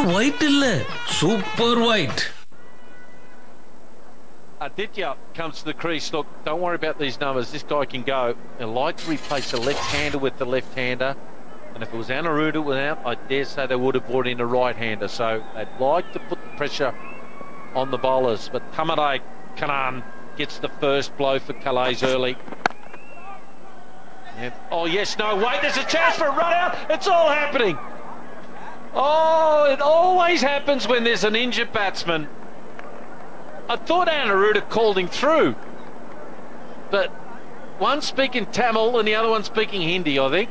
white illa, super white. Aditya comes to the crease. Look, don't worry about these numbers. This guy can go. They like to replace the left-hander with the left-hander. And if it was Anuruddha without, I dare say they would have brought in a right-hander. So they'd like to put the pressure on the bowlers. But Thammarai Kannan gets the first blow for Calais early. And, oh, yes, no, wait, there's a chance for a run-out. It's all happening. Oh, it always happens when there's an injured batsman. I thought Anuruddha called him through, but one speaking Tamil and the other one speaking Hindi, I think.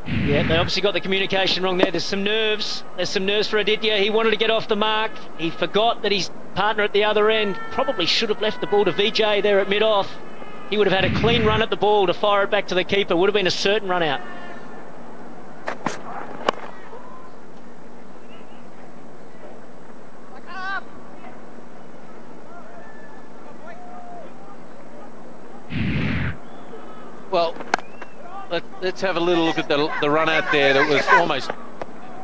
Yeah, they obviously got the communication wrong there. There's some nerves. There's some nerves for Aditya. He wanted to get off the mark. He forgot that his partner at the other end probably should have left the ball to Vijay there at mid-off. He would have had a clean run at the ball to fire it back to the keeper. Would have been a certain run out. Well, let's have a little look at the run out there. That was almost,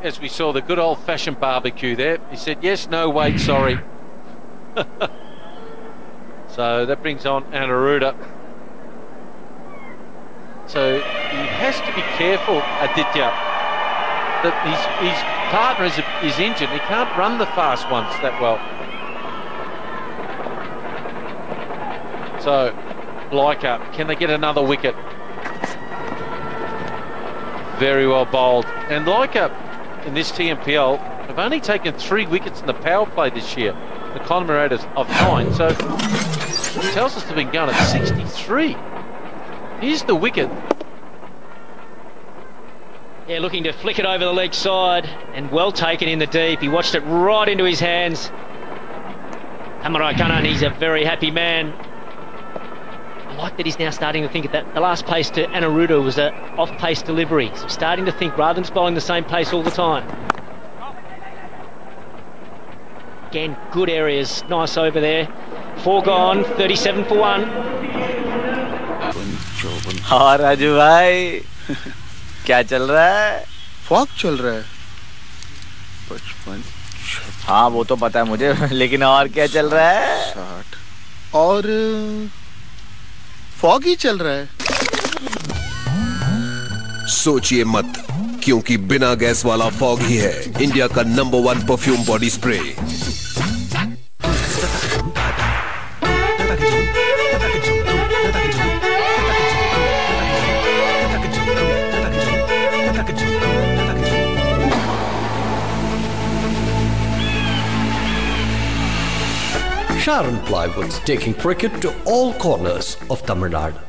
as we saw, the good old-fashioned barbecue there. He said, yes, no, wait, sorry. So that brings on Anuruddha. So he has to be careful, Aditya, that his partner is injured. He can't run the fast ones that well. So Leica, can they get another wicket? Very well bowled. And Leica in this TMPL have only taken 3 wickets in the power play this year. The economy rate is of 9. So it tells us they've been going at 63. Here's the wicket. Yeah, looking to flick it over the leg side and well taken in the deep. He watched it right into his hands. Thammarai Kannan, he's a very happy man. I like that he's now starting to think that the last pace to Anuruddha was an off-pace delivery. So starting to think rather than just bowling the same pace all the time. Again, good areas, nice over there. 4 gone, 37 for 1. हाँ राजू भाई क्या चल रहा है? Fog चल रहा है 55 हाँ वो तो पता है मुझे लेकिन और क्या चल रहा है? 60 और फॉग ही चल रहा है। सोचिए मत, क्योंकि बिना गैस वाला फॉग ही है इंडिया का number 1 perfume body spray. Sharon Plywoods taking cricket to all corners of Tamil Nadu.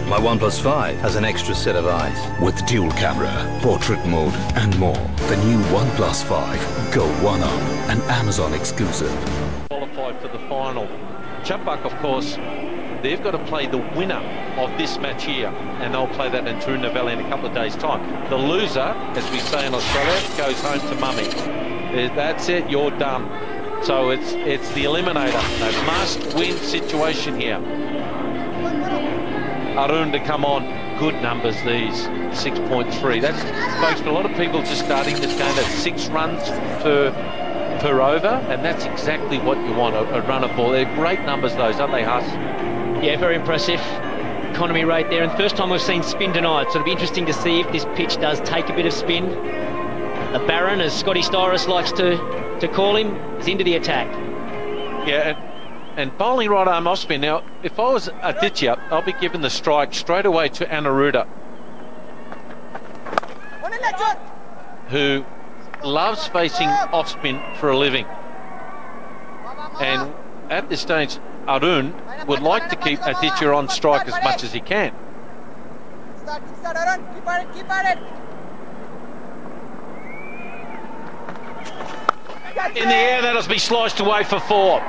My OnePlus 5 has an extra set of eyes with dual camera, portrait mode and more. The new OnePlus 5 Go One Up, an Amazon exclusive. Qualified for the final. Chapak, of course, they've got to play the winner of this match here, and they'll play that in Tirunelveli in a couple of days' time. The loser, as we say in Australia, goes home to mummy. That's it, you're done. So it's the eliminator, a must-win situation here. Arun to come on, good numbers these, 6.3. That's, folks, a lot of people just starting this game at 6 runs per over, and that's exactly what you want, a runner ball. They're great numbers those, aren't they, Huss? Yeah, very impressive. Economy rate there, and first time we've seen spin tonight, so it'll be interesting to see if this pitch does take a bit of spin. The Baron, as Scotty Styris likes to call him, is into the attack. Yeah, and bowling right arm off spin. Now, if I was Aditya, I'll be giving the strike straight away to Anuruddha, who loves facing off spin for a living. And at this stage, Arun would like to keep Aditya on strike as much as he can. In the air, that'll be sliced away for 4.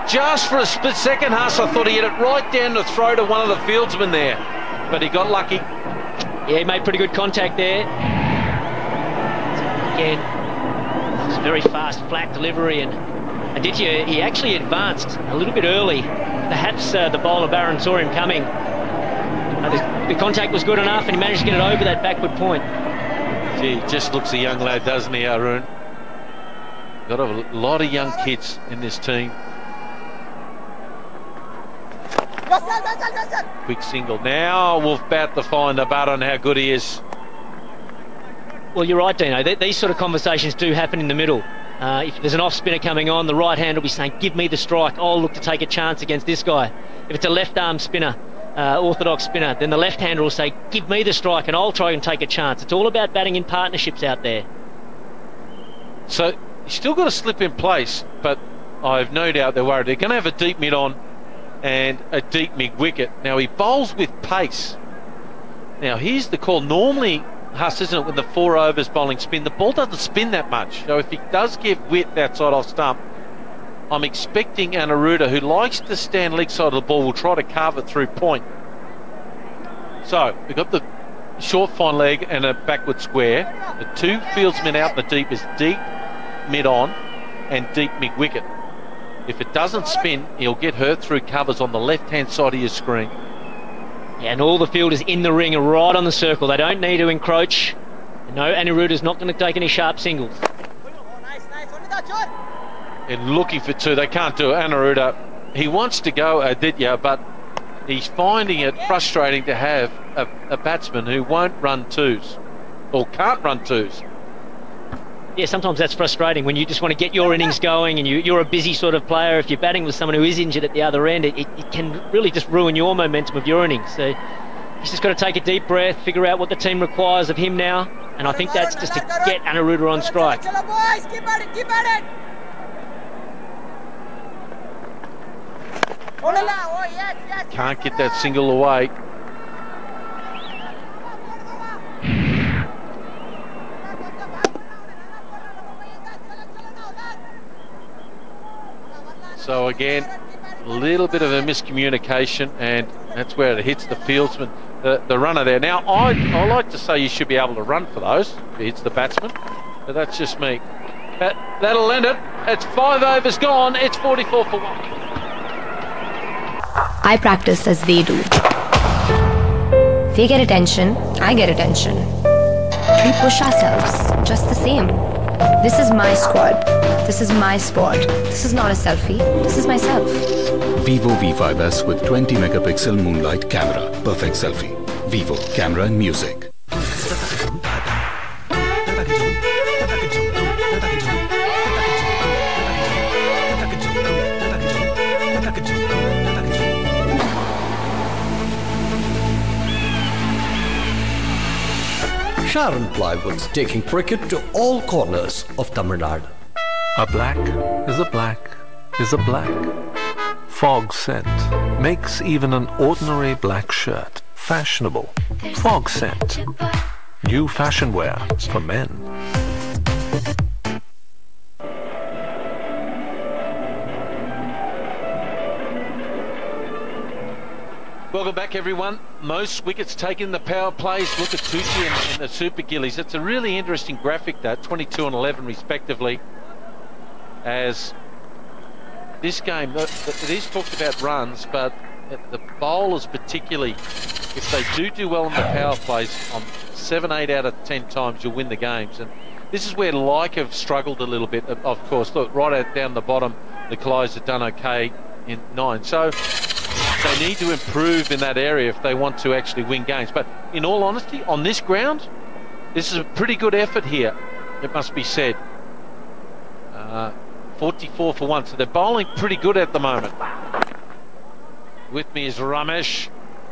Just for a split second, Huss, I thought he hit it right down the throat of one of the fieldsmen there, but he got lucky. Yeah, he made pretty good contact there. Again, it's a very fast, flat delivery, and Aditya, he actually advanced a little bit early. Perhaps the bowler Baron saw him coming. The contact was good enough, and he managed to get it over that backward point. Gee, he just looks a young lad, doesn't he, Arun? Got a lot of young kids in this team. Quick single. Now Wolf Bat to find the button, how good he is. Well, you're right, Dino. These sort of conversations do happen in the middle. If there's an off-spinner coming on, the right hand will be saying, give me the strike. I'll look to take a chance against this guy. If it's a left-arm spinner, orthodox spinner, then the left-hander will say, give me the strike and I'll try and take a chance. It's all about batting in partnerships out there. So he's still got to slip in place, but I've no doubt they're worried. They're going to have a deep mid-on and a deep mid-wicket. Now, he bowls with pace. Now, here's the call. Normally, Huss, isn't it, when the 4 overs bowling spin, the ball doesn't spin that much. So if he does give width outside off stump, I'm expecting Anuruddha, who likes to stand leg side of the ball, will try to carve it through point. So we've got the short fine leg and a backward square. The 2 fieldsmen out in the deep is deep mid-on and deep mid-wicket. If it doesn't spin, he'll get hurt through covers on the left-hand side of your screen. Yeah, and all the fielders in the ring are right on the circle. They don't need to encroach. No, Anuruddha's not going to take any sharp singles. And looking for 2, they can't do it. Anuruddha, he wants to go Aditya, but he's finding it frustrating to have a batsman who won't run 2s or can't run 2s. Yeah, sometimes that's frustrating when you just want to get your innings going and you're a busy sort of player. If you're batting with someone who is injured at the other end, it can really just ruin your momentum of your innings. So he's just got to take a deep breath, figure out what the team requires of him now, and I think that's just to get Anuruddha on strike. Can't get that single away. So again, a little bit of a miscommunication, and that's where it hits the fieldsman, the runner there. Now, I like to say you should be able to run for those if it hits the batsman, but that's just me. That'll end it. It's 5 overs gone. It's 44 for 1. I practice as they do. They get attention, I get attention. We push ourselves just the same. This is my squad. This is my sport. This is not a selfie. This is myself. Vivo V5S with 20 megapixel moonlight camera. Perfect selfie. Vivo camera and music. Sharon Plywoods taking cricket to all corners of Tamil Nadu. A black is a black is a black. Fog scent makes even an ordinary black shirt fashionable. Fog scent. New fashion wear for men. Welcome back, everyone. Most wickets taken in the power plays. Look at Tucci and the Super Gillies. It's a really interesting graphic, that 22 and 11 respectively. As this game, it is talked about runs, but the bowlers particularly, if they do well in the power plays, on 7, 8 out of 10 times you'll win the games. And this is where Like have struggled a little bit, of course. Look, right down the bottom, the Collies have done okay in 9. So they need to improve in that area if they want to actually win games. But in all honesty, on this ground, this is a pretty good effort here, it must be said. 44 for 1, so they're bowling pretty good at the moment. With me is Ramesh.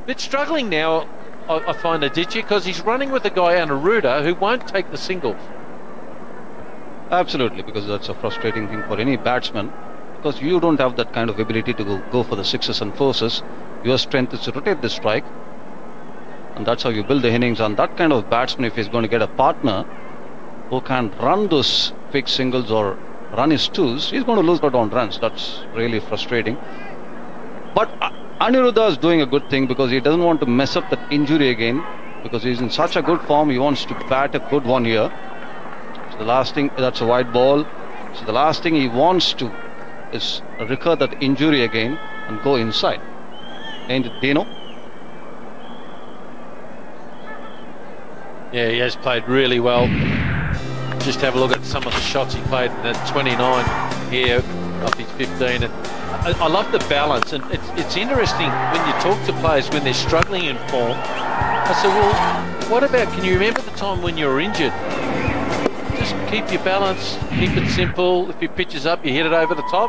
Bit struggling now, I find, Aditya, because he's running with a guy, Anuruddha, who won't take the singles. Absolutely, because that's a frustrating thing for any batsman, because you don't have that kind of ability to go for the 6s and 4s. Your strength is to rotate the strike, and that's how you build the innings. And that kind of batsman, if he's going to get a partner who can run those quick singles or run his 2s, he's going to lose out on runs. That's really frustrating. But Anuruddha is doing a good thing, because he doesn't want to mess up that injury again, because he's in such a good form. He wants to bat a good one here. So the last thing, that's a wide ball. So the last thing he wants to is recur that injury again and go inside. And Dino. Yeah, he has played really well. Just have a look at some of the shots he played at 29 here off his 15. And I love the balance, and it's interesting when you talk to players when they're struggling in form. I said, well, what about, can you remember the time when you were injured? Just keep your balance, keep it simple. If your pitch is up, you hit it over the top.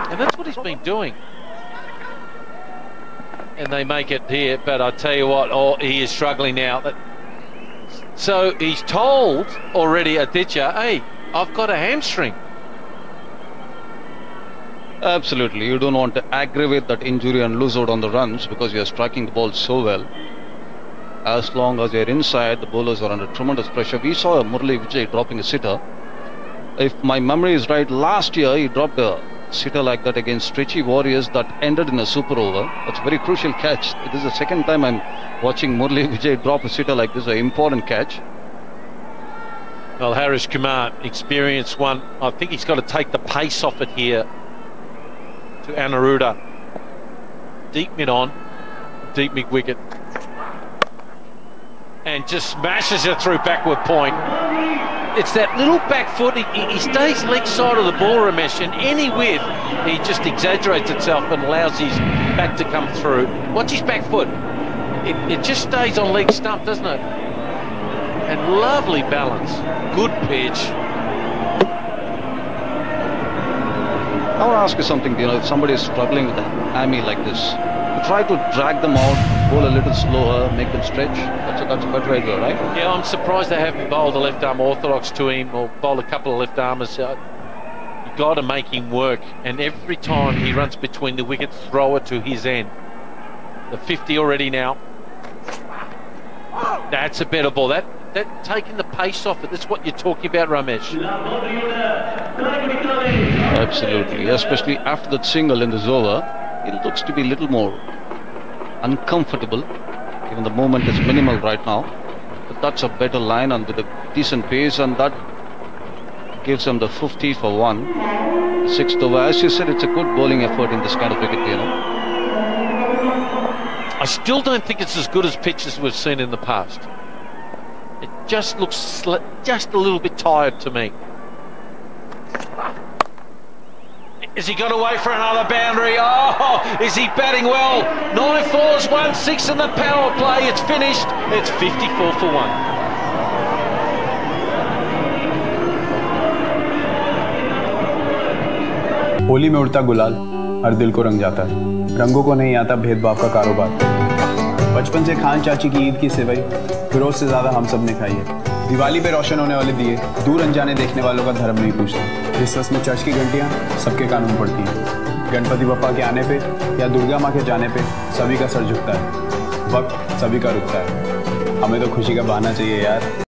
And that's what he's been doing. And they make it here, but I tell you what, he is struggling now. So he's told already, Aditya, hey, I've got a hamstring. Absolutely, you don't want to aggravate that injury and lose out on the runs because you're striking the ball so well. As long as you're inside, the bowlers are under tremendous pressure. We saw Murali Vijay dropping a sitter. If my memory is right, last year he dropped a sitter like that against Trichy Warriors that ended in a super over. That's a very crucial catch. This is the second time I'm watching Murali Vijay drop a sitter like this, an important catch. Well, Harish Kumar, experienced one. I think he's got to take the pace off it here to Anuruddha. Deep mid on, deep mid wicket. And just smashes it through backward point. It's that little back foot. He stays leg side of the ball, Ramesh, and any width, he just exaggerates itself and allows his back to come through. Watch his back foot. It just stays on leg stump, doesn't it? And lovely balance. Good pitch. I want to ask you something, if somebody is struggling with a hammy like this, you try to drag them out, bowl a little slower, make them stretch. That's a better idea, right? Yeah, I'm surprised they haven't bowled a left arm orthodox to him or bowled a couple of left armers. You've got to make him work, and every time he runs between the wickets, throw it to his end. The 50 already now. That's a better ball. That taking the pace off it. That's what you're talking about, Ramesh. Absolutely, especially after that single in this over, it looks to be a little more uncomfortable. Even the movement is minimal right now, but that's a better line and with a decent pace, and that gives them the 50 for 1. 6th over. As you said, it's a good bowling effort in this kind of wicket, I still don't think it's as good as pitches we've seen in the past. It just looks just a little bit tired to me. Has he got away for another boundary? Oh, is he batting well? 9 fours, 1 6 in the power play. It's finished. It's 54 for 1. Holi में उड़ता गुलाल हर दिल को रंग जाता है, रंगों को नहीं आता भेदभाव का कारोबार। बचपन से खान चाची की ईद की सेवई फिरोज से ज्यादा हम सब ने खाई है। दिवाली पे रोशन होने वाले दिए दूर अनजाने देखने वालों का धर्म नहीं पूछते। क्रिसमस में चर्च की घंटियां सबके कानून पड़ती हैं। गणपति बप्पा के आने पे या दुर्गा माँ के जाने पे सभी का सर झुकता है। वक्त सभी का रुकता है। हमें तो खुशी का बहाना चाहिए यार।